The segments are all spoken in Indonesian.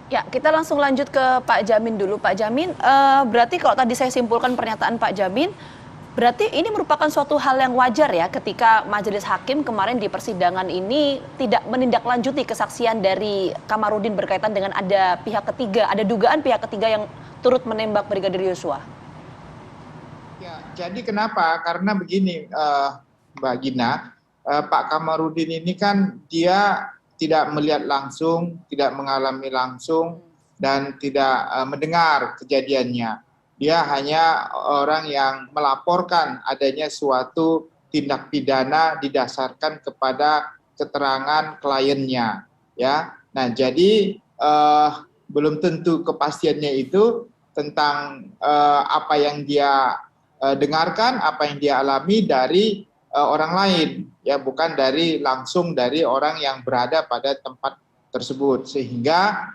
Ya, kita langsung lanjut ke Pak Jamin dulu. Pak Jamin, berarti kalau tadi saya simpulkan pernyataan Pak Jamin, berarti ini merupakan suatu hal yang wajar ya ketika majelis hakim kemarin di persidangan ini tidak menindaklanjuti kesaksian dari Kamarudin berkaitan dengan ada pihak ketiga, ada dugaan pihak ketiga yang turut menembak Brigadir Yosua. Ya, jadi kenapa? Karena begini, Mbak Gina, Pak Kamarudin ini kan dia tidak melihat langsung, tidak mengalami langsung, dan tidak mendengar kejadiannya. Dia hanya orang yang melaporkan adanya suatu tindak pidana didasarkan kepada keterangan kliennya, ya. Nah, jadi belum tentu kepastiannya itu tentang apa yang dia dengarkan, apa yang dia alami dari orang lain, ya, bukan langsung dari orang yang berada pada tempat tersebut, sehingga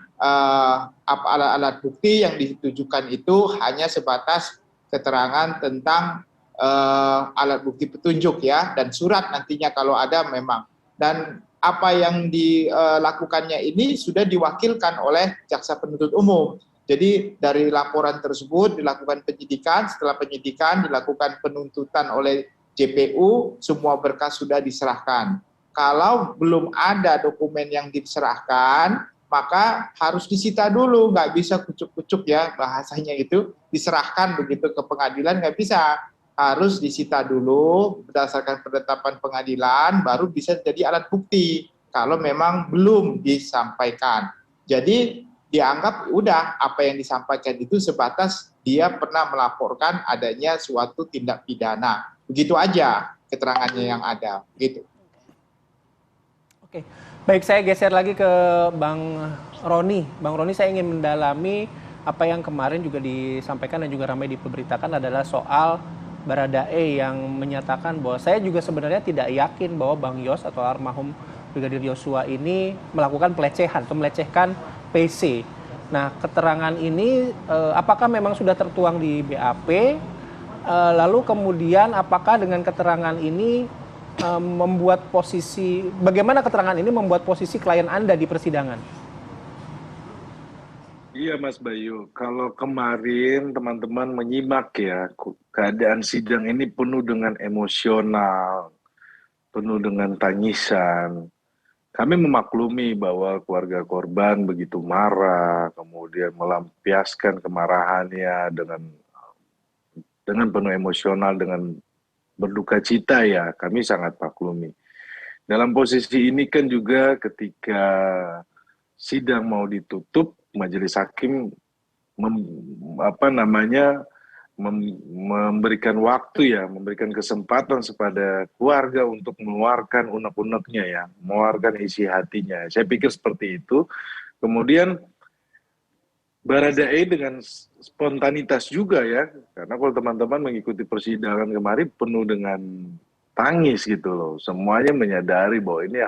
alat-alat bukti yang ditujukan itu hanya sebatas keterangan tentang alat bukti petunjuk, ya, dan surat nantinya kalau ada memang. Dan apa yang dilakukannya ini sudah diwakilkan oleh jaksa penuntut umum. Jadi dari laporan tersebut dilakukan penyidikan, setelah penyidikan dilakukan penuntutan oleh JPU, semua berkas sudah diserahkan. Kalau belum ada dokumen yang diserahkan, maka harus disita dulu, nggak bisa kucuk-kucuk, ya, bahasanya itu, diserahkan begitu ke pengadilan, nggak bisa. Harus disita dulu berdasarkan penetapan pengadilan, baru bisa jadi alat bukti kalau memang belum disampaikan. Jadi dianggap udah apa yang disampaikan itu sebatas dia pernah melaporkan adanya suatu tindak pidana. Begitu aja keterangannya yang ada, gitu. Oke, baik, saya geser lagi ke Bang Roni. Bang Roni, saya ingin mendalami apa yang kemarin juga disampaikan dan juga ramai diperberitakan adalah soal Baradae yang menyatakan bahwa saya juga sebenarnya tidak yakin bahwa Bang Yos atau almarhum Brigadir Yosua ini melakukan pelecehan atau melecehkan PC. Nah, keterangan ini apakah memang sudah tertuang di BAP? Lalu kemudian apakah dengan keterangan ini membuat posisi, bagaimana keterangan ini membuat posisi klien Anda di persidangan? Iya Mas Bayu, kalau kemarin teman-teman menyimak ya, keadaan sidang ini penuh dengan emosional, penuh dengan tangisan. Kami memaklumi bahwa keluarga korban begitu marah, kemudian melampiaskan kemarahannya dengan penuh emosional, dengan berduka cita ya, kami sangat maklumi. Dalam posisi ini kan juga ketika sidang mau ditutup, majelis hakim memberikan waktu ya, memberikan kesempatan kepada keluarga untuk mengeluarkan unek-uneknya ya, mengeluarkan isi hatinya. Saya pikir seperti itu. Kemudian Baradae dengan spontanitas juga ya, karena kalau teman-teman mengikuti persidangan kemarin penuh dengan tangis gitu loh. Semuanya menyadari bahwa ini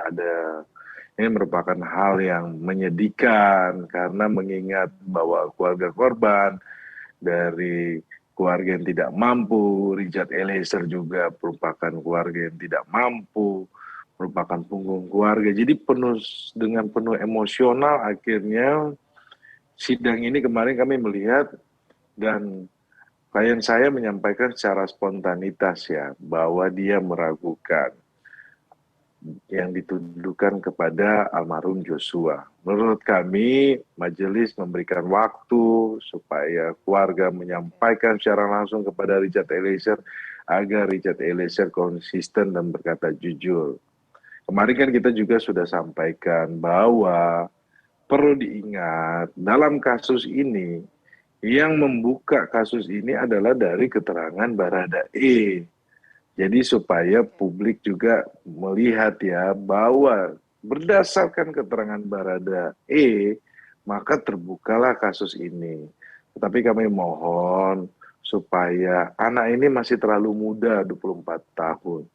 merupakan hal yang menyedihkan karena mengingat bahwa keluarga korban dari keluarga yang tidak mampu, Richard Eliezer juga merupakan keluarga yang tidak mampu, merupakan punggung keluarga. Jadi dengan penuh emosional akhirnya sidang ini kemarin kami melihat dan klien saya menyampaikan secara spontanitas ya bahwa dia meragukan yang dituduhkan kepada almarhum Joshua. Menurut kami, majelis memberikan waktu supaya keluarga menyampaikan secara langsung kepada Richard Eliezer agar Richard Eliezer konsisten dan berkata jujur. Kemarin kan kita juga sudah sampaikan bahwa perlu diingat dalam kasus ini yang membuka kasus ini adalah dari keterangan Baradae. Jadi supaya publik juga melihat ya bahwa berdasarkan keterangan Baradae maka terbukalah kasus ini. Tetapi kami mohon supaya anak ini masih terlalu muda, 24 tahun.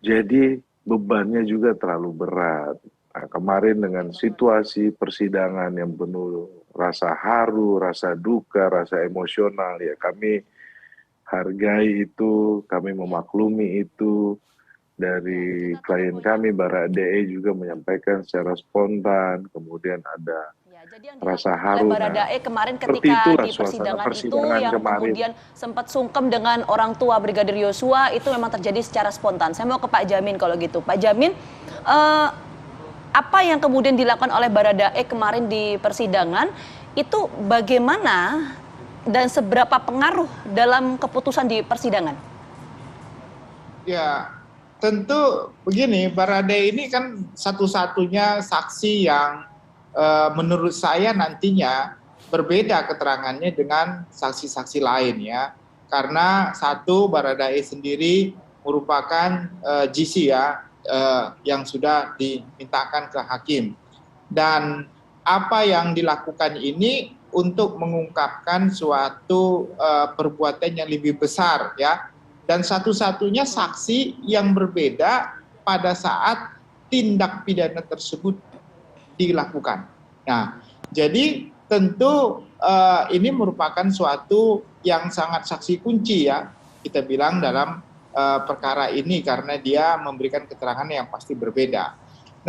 Jadi bebannya juga terlalu berat. Nah, kemarin dengan situasi persidangan yang penuh rasa haru, rasa duka, rasa emosional ya kami hargai itu, kami memaklumi itu. Dari klien kami Baradae juga menyampaikan secara spontan, kemudian ada Ya, jadi yang rasa dilakukan oleh haru. Baradae kemarin seperti ketika itulah di suasana persidangan itu persidangan yang kemarin. kemudian sempat sungkem dengan orang tua Brigadir Yosua itu memang terjadi secara spontan. Saya mau ke Pak Jamin kalau gitu. Pak Jamin, apa yang kemudian dilakukan oleh Baradae kemarin di persidangan itu bagaimana dan seberapa pengaruh dalam keputusan di persidangan? Ya, tentu begini, Baradae ini kan satu-satunya saksi yang menurut saya nantinya berbeda keterangannya dengan saksi-saksi lain ya. Karena satu, Baradae sendiri merupakan GC ya, yang sudah dimintakan ke hakim. Dan apa yang dilakukan ini untuk mengungkapkan suatu perbuatan yang lebih besar ya. Dan satu-satunya saksi yang berbeda pada saat tindak pidana tersebut dilakukan. Nah, jadi tentu ini merupakan suatu yang sangat saksi kunci ya, kita bilang dalam perkara ini karena dia memberikan keterangan yang pasti berbeda.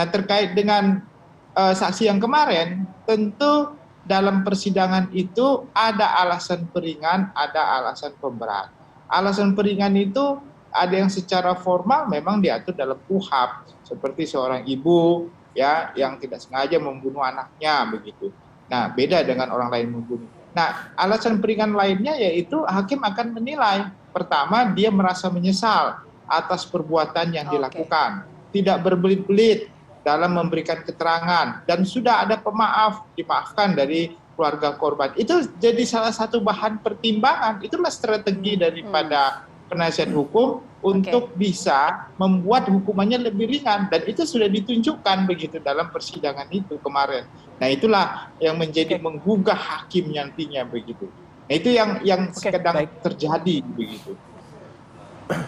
Nah, terkait dengan saksi yang kemarin, tentu dalam persidangan itu ada alasan peringan, ada alasan pemberat. Alasan peringan itu ada yang secara formal memang diatur dalam KUHP, seperti seorang ibu ya yang tidak sengaja membunuh anaknya begitu. Nah, beda dengan orang lain membunuh. Nah, alasan peringan lainnya yaitu hakim akan menilai pertama dia merasa menyesal atas perbuatan yang dilakukan, tidak berbelit-belit dalam memberikan keterangan dan sudah ada pemaaf, dimaafkan dari keluarga korban. Itu jadi salah satu bahan pertimbangan. Itulah strategi daripada penasihat hukum untuk bisa membuat hukumannya lebih ringan, dan itu sudah ditunjukkan begitu dalam persidangan itu kemarin. Nah, itulah yang menjadi menggugah hakim nantinya begitu. Nah, itu yang sedang terjadi begitu.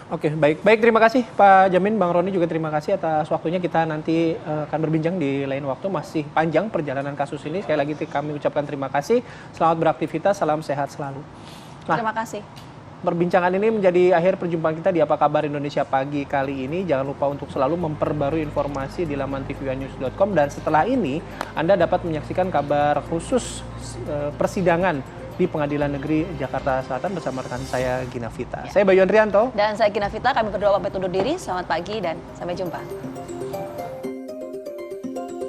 Oke, baik terima kasih Pak Jamin, Bang Roni juga terima kasih atas waktunya. Kita nanti akan berbincang di lain waktu, masih panjang perjalanan kasus ini. Sekali lagi kami ucapkan terima kasih, selamat beraktivitas, salam sehat selalu. Nah, terima kasih. Perbincangan ini menjadi akhir perjumpaan kita di Apa Kabar Indonesia pagi kali ini. Jangan lupa untuk selalu memperbarui informasi di laman tvnews.com, dan setelah ini Anda dapat menyaksikan kabar khusus persidangan di Pengadilan Negeri Jakarta Selatan bersama rekan saya Gina Vita. Saya Bayu Andrianto. Dan saya Gina Vita, kami berdua pamit undur diri. Selamat pagi dan sampai jumpa.